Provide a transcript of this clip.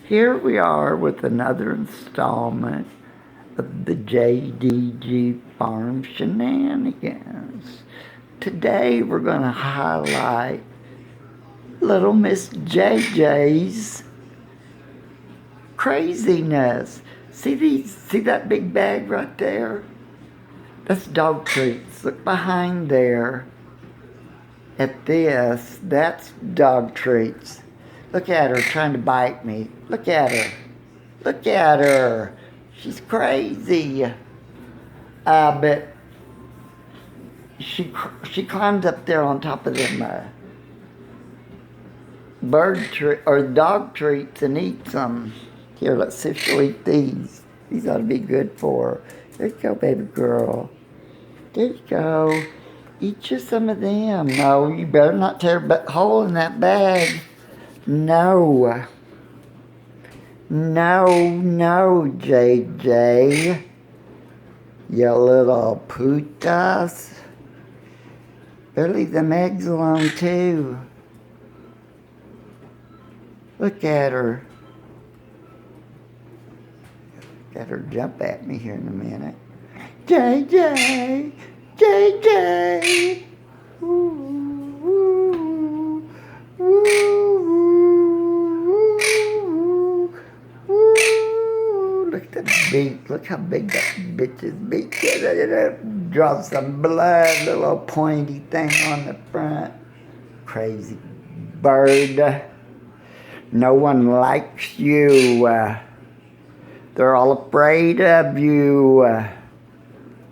Here we are with another installment of the JDG FARMS Shenanigans. Today we're going to highlight little Miss JJ's craziness. See that big bag right there? That's dog treats. Look behind there at this. That's dog treats. Look at her trying to bite me. Look at her. Look at her. She's crazy. But she climbs up there on top of them dog treats and eats them. Here, let's see if she'll eat these. These ought to be good for her. There you go, baby girl. There you go. Eat you some of them. No, you better not tear a hole in that bag. No. No, JJ. You little putas. Better leave them eggs alone, too. Look at her. Got her jump at me here in a minute. JJ! JJ! Look at the beak. Look how big that bitch's beak is. Draw some blood, little pointy thing on the front. Crazy bird. No one likes you. They're all afraid of you.